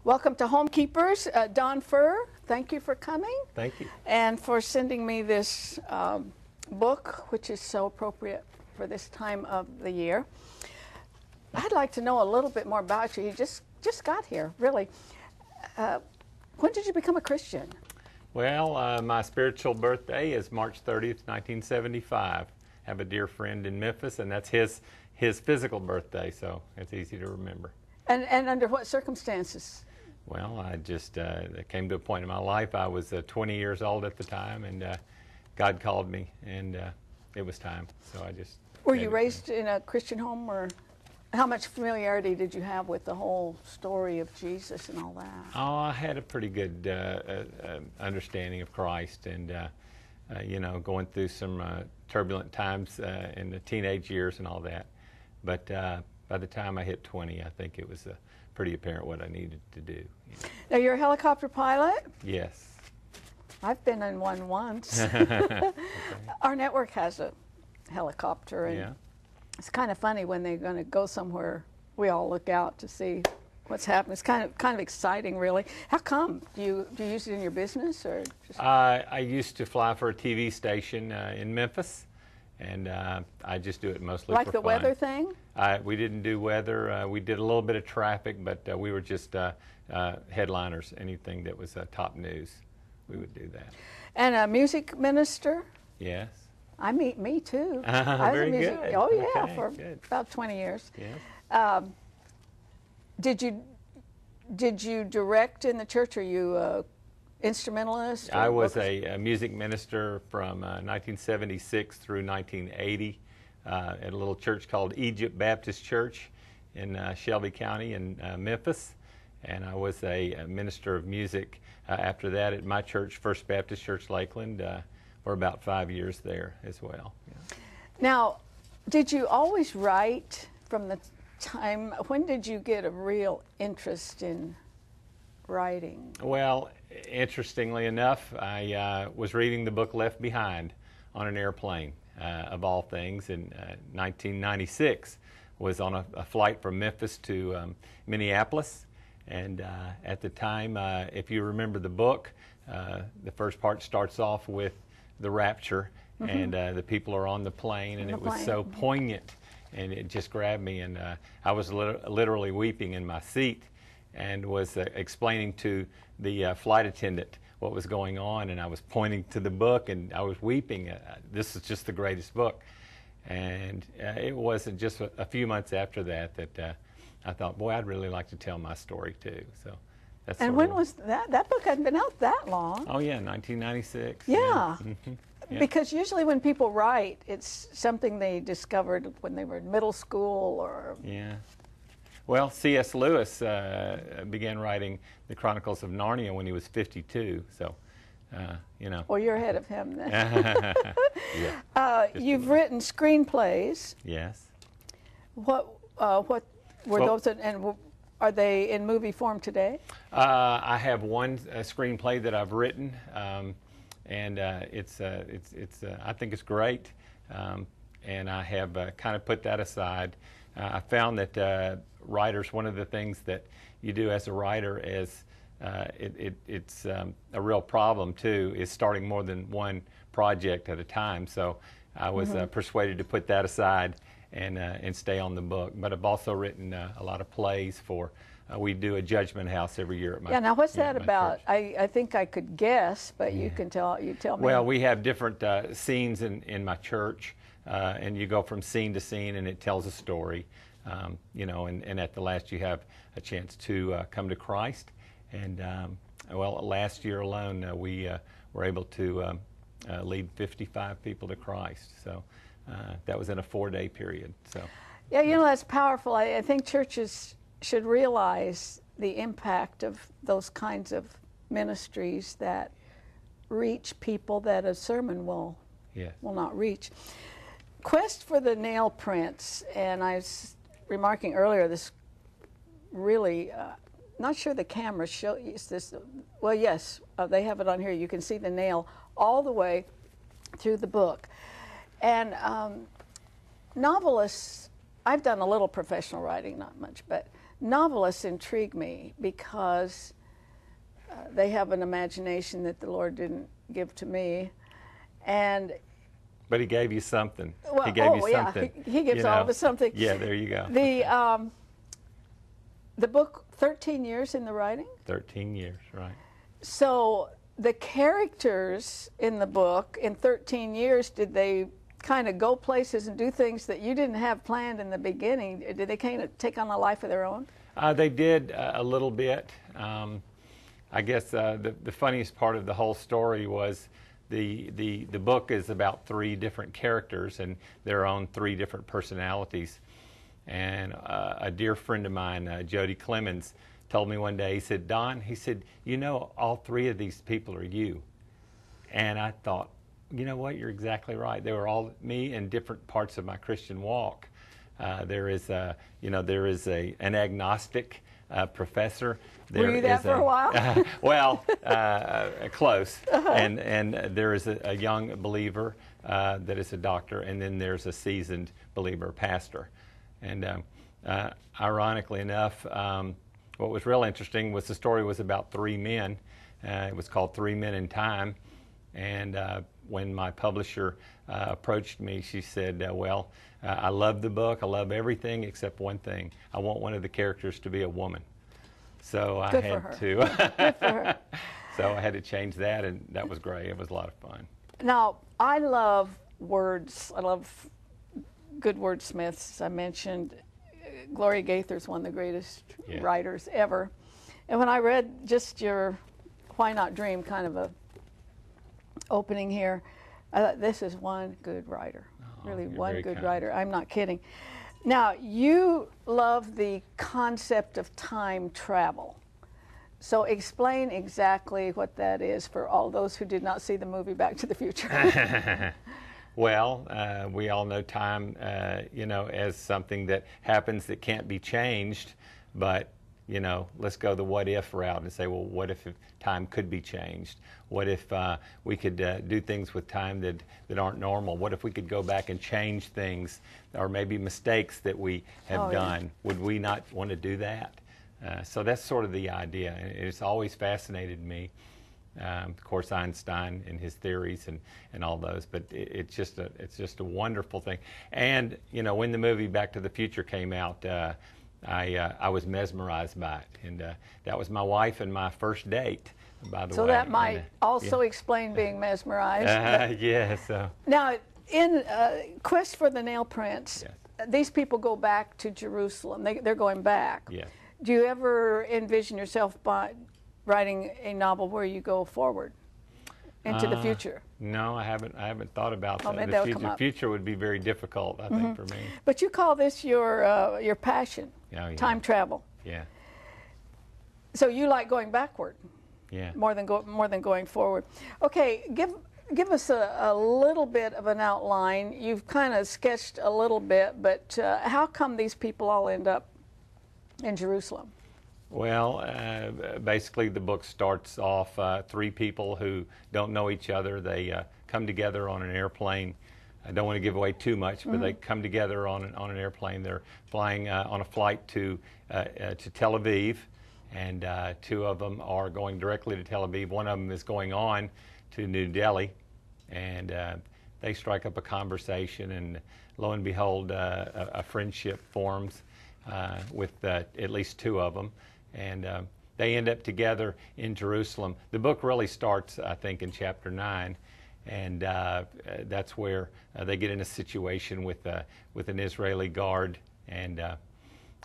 Welcome to HomeKeepers. Don Furr, thank you for coming. Thank you. And for sending me this book, which is so appropriate for this time of the year. I'd like to know a little bit more about you. You just got here, really. When did you become a Christian? Well, my spiritual birthday is March 30th, 1975. I have a dear friend in Memphis, and that's his physical birthday, so it's easy to remember. And under what circumstances? Well, I just came to a point in my life. I was 20 years old at the time, and God called me, and it was time. So I just. Were you raised in a Christian home, or how much familiarity did you have with the whole story of Jesus and all that? Oh, I had a pretty good understanding of Christ, and you know, going through some turbulent times in the teenage years and all that. But by the time I hit 20, I think it was pretty apparent what I needed to do. Now, you're a helicopter pilot? Yes. I've been in one once. Okay. Our network has a helicopter, and Yeah. it's kind of funny when they're going to go somewhere. We all look out to see what's happening. It's kind of exciting, really. How come? Do you use it in your business, or just? I used to fly for a TV station in Memphis, and I just do it mostly like for the fun. weather thing? We didn't do weather. We did a little bit of traffic, but we were just headliners. Anything that was top news, we would do that. And a music minister? Yes. Me too. I was Very a music, good. Oh yeah, Okay, for good. about 20 years. Yes. Did you direct in the church? Are you a instrumentalist? I was a music minister from 1976 through 1980 at a little church called Egypt Baptist Church in Shelby County in Memphis. And I was a minister of music after that at my church, First Baptist Church Lakeland, for about 5 years there as well. Yeah. Now, did you always write from the time? When did you get a real interest in writing? Well, interestingly enough, I was reading the book Left Behind on an airplane, of all things, in 1996. Was on a flight from Memphis to Minneapolis, and at the time, if you remember the book, the first part starts off with the rapture, and the people are on the plane, and it was so poignant, and it just grabbed me, and I was literally weeping in my seat, and was explaining to the flight attendant what was going on, and I was pointing to the book, and I was weeping. This is just the greatest book. And it wasn't just a few months after that I thought, boy, I'd really like to tell my story too. So that's. And when was that? That book hadn't been out that long. Oh yeah, 1996. Yeah. Yeah. Because usually when people write, it's something they discovered when they were in middle school or. Yeah. Well, C.S. Lewis began writing the Chronicles of Narnia when he was 52. So. You know. Well, you're ahead of him then. Yeah. You've written screenplays. Yes. What were those, and are they in movie form today? I have one screenplay that I've written, and it's I think it's great, and I have kind of put that aside. I found that writers, one of the things that you do as a writer is it's a real problem too, is starting more than one project at a time. So I was persuaded to put that aside and stay on the book. But I've also written a lot of plays for. We do a Judgment House every year at my. Yeah. Now, what's that about? Church. I think I could guess, but you can tell. You tell me. Well, we have different scenes in my church, and you go from scene to scene, and it tells a story. You know, and at the last, you have a chance to come to Christ. And well, last year alone, we were able to lead 55 people to Christ. So that was in a 4-day period. So yeah, you know, that's powerful. I think churches should realize the impact of those kinds of ministries that reach people that a sermon will not reach. Quest for the Nailprints, and I was remarking earlier, this really. Not sure the camera shows this. Well, yes, they have it on here. You can see the nail all the way through the book. And novelists I've done a little professional writing, not much, but novelists intrigue me because they have an imagination that the Lord didn't give to me. And but He gave you something. well, He gave you yeah, something. he gives all of us something. Yeah, there you go. The book, 13 years in the writing? 13 years, right. So the characters in the book, in 13 years, did they kind of go places and do things that you didn't have planned in the beginning? Did they kind of take on a life of their own? They did a little bit. I guess the funniest part of the whole story was the book is about 3 different characters, and they're on 3 different personalities. And a dear friend of mine, Jody Clemens, told me one day, he said, Don, he said, you know, all 3 of these people are you. And I thought, you know what, you're exactly right. They were all me in different parts of my Christian walk. There is an agnostic professor. Were you that for a while? Well, close. And there is a young believer that is a doctor, and then there's a seasoned believer, pastor. And ironically enough, what was real interesting was the story was about 3 men. It was called 3 Men in Time. And when my publisher approached me, she said, well, I love the book. I love everything except one thing. I want one of the characters to be a woman. So I had to. Good for her. So I had to change that, and that was great. It was a lot of fun. Now, I love words. I love good wordsmiths. I mentioned Gloria Gaither's one of the greatest writers ever. And when I read just your Why Not Dream kind of a opening here, I thought, this is one good writer. Really one good writer. I'm not kidding. Now, you love the concept of time travel. So explain exactly what that is for all those who did not see the movie Back to the Future. Well, we all know time, you know, as something that happens that can't be changed, but you know, let's go the what if route and say, well, what if time could be changed? What if we could do things with time that aren't normal? What if we could go back and change things, or maybe mistakes that we have done? Yeah. Would we not want to do that? So that's sort of the idea. And it's always fascinated me. Of course, Einstein and his theories and all those, but it's just a wonderful thing. And you know, when the movie Back to the Future came out, I was mesmerized by it, and that was my wife and my first date, by the way. So that might also explain being mesmerized. Yes. Now, in Quest for the Nailprints, yes. These people go back to Jerusalem. They're going back. Yes. Do you ever envision yourself writing a novel where you go forward into the future? No, I haven't thought about that. Maybe The future would be very difficult, I think, for me. But you call this your passion, time travel. Yeah. So you like going backward, more than going forward. Okay, give us a little bit of an outline. You've kind of sketched a little bit, but how come these people all end up in Jerusalem? Well, basically the book starts off 3 people who don't know each other. They come together on an airplane. I don't want to give away too much, but they come together on an airplane. They're flying on a flight to Tel Aviv, and 2 of them are going directly to Tel Aviv. One of them is going on to New Delhi, and they strike up a conversation, and lo and behold, a friendship forms with at least 2 of them. And they end up together in Jerusalem. The book really starts, I think, in chapter 9, and that's where they get in a situation with an Israeli guard, and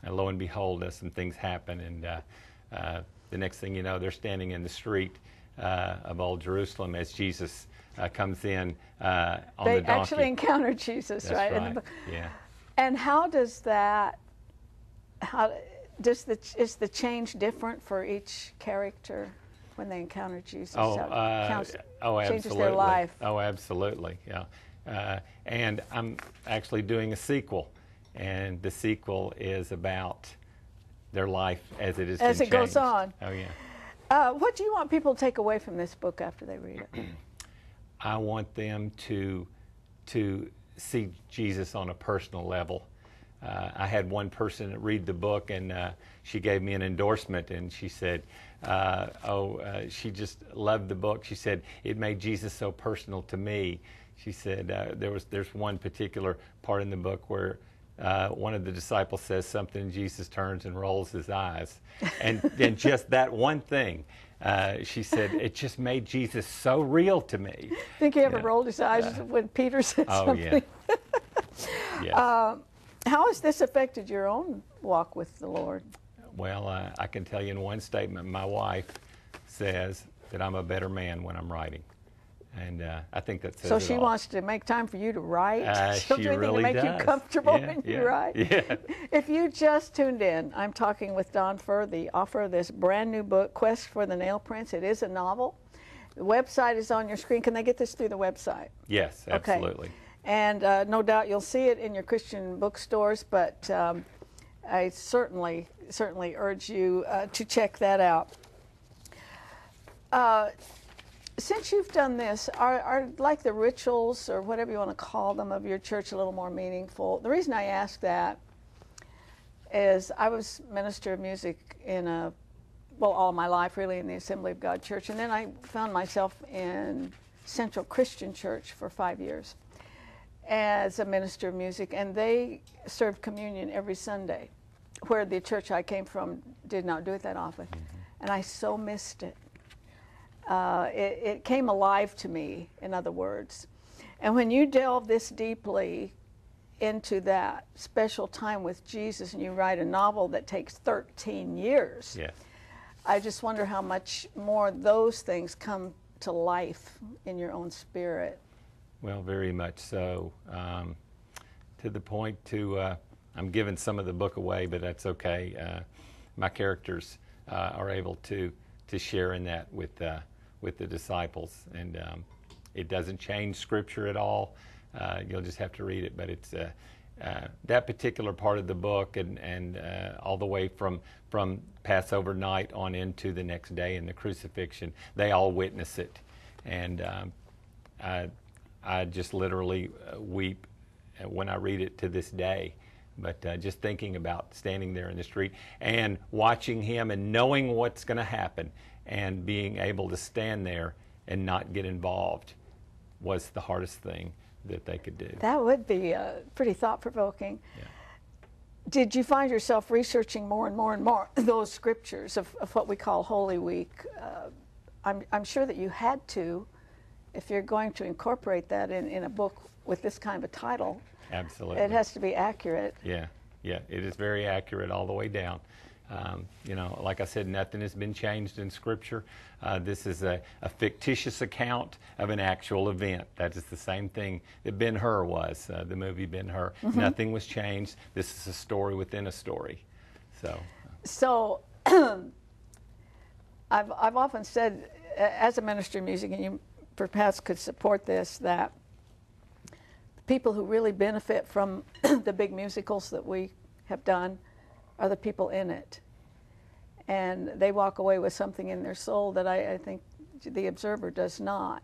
lo and behold, some things happen, and the next thing you know, they're standing in the street of old Jerusalem as Jesus comes in on the donkey. They actually encounter Jesus, that's right? Right. Yeah. And how does that? Is the change different for each character when they encounter Jesus? Absolutely. Changes their life. Oh, absolutely. Yeah. And I'm actually doing a sequel, and the sequel is about their life as it is as it goes on. Oh yeah. What do you want people to take away from this book after they read it? I want them to see Jesus on a personal level. I had one person read the book, and she gave me an endorsement, and she said, she just loved the book. She said, it made Jesus so personal to me. She said there's one particular part in the book where one of the disciples says something, and Jesus turns and rolls his eyes. And just that one thing, she said, it just made Jesus so real to me. Think he ever rolled his eyes when Peter said something? Yeah. Yes. How has this affected your own walk with the Lord? Well, I can tell you in one statement, my wife says that I'm a better man when I'm writing. And I think that says so it she all. wants to make time for you to write? She really to make does. you comfortable when you write? Yeah. If you just tuned in, I'm talking with Don Furr, the author of this brand new book, Quest for the Nailprints. It is a novel. The website is on your screen. Can they get this through the website? Yes, absolutely. Okay. And no doubt you'll see it in your Christian bookstores, but I certainly urge you to check that out. Since you've done this, are like the rituals or whatever you want to call them of your church a little more meaningful? The reason I ask that is I was minister of music all my life really in the Assembly of God Church, and then I found myself in Central Christian Church for 5 years as a minister of music, and they served communion every Sunday, where the church I came from did not do it that often. And I so missed it. It came alive to me, in other words. And when you delve this deeply into that special time with Jesus and you write a novel that takes 13 years, Yes. I just wonder how much more those things come to life in your own spirit. Well, very much so. To the point I'm giving some of the book away, but that's okay. My characters are able to share in that with the disciples, and it doesn't change Scripture at all. You'll just have to read it, but it's that particular part of the book, and all the way from Passover night on into the next day in the crucifixion, they all witness it, and I just literally weep when I read it to this day. But just thinking about standing there in the street and watching him and knowing what's going to happen and being able to stand there and not get involved was the hardest thing that they could do. That would be pretty thought-provoking. Yeah. Did you find yourself researching more and more and more those scriptures of what we call Holy Week? I'm sure that you had to, if you're going to incorporate that in a book with this kind of a title. Absolutely. It has to be accurate. Yeah, it is very accurate all the way down. Like I said, nothing has been changed in Scripture. This is a fictitious account of an actual event. That is the same thing that Ben-Hur was, the movie Ben-Hur. Mm-hmm. Nothing was changed. This is a story within a story. So I've often said, as a minister of music, and you perhaps could support this, that people who really benefit from the big musicals that we have done are the people in it. And they walk away with something in their soul that I think the observer does not.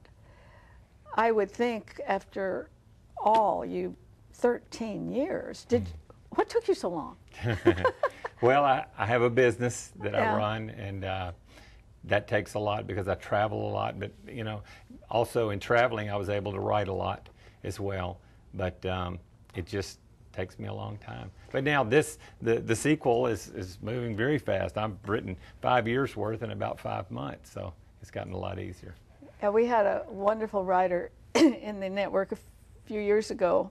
I would think after all, 13 years, what took you so long? Well, I have a business that I run, and that takes a lot because I travel a lot. But, also in traveling, I was able to write a lot as well. But it just takes me a long time. But now the sequel is moving very fast. I've written 5 years worth in about 5 months, so it's gotten a lot easier. We had a wonderful writer in the network a few years ago,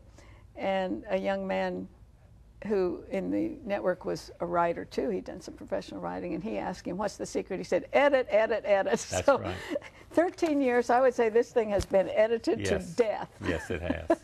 and a young man who in the network was a writer too. He'd done some professional writing, and he asked him, what's the secret? He said, edit, edit, edit. That's so right. 13 years, I would say this thing has been edited to death. Yes, it has.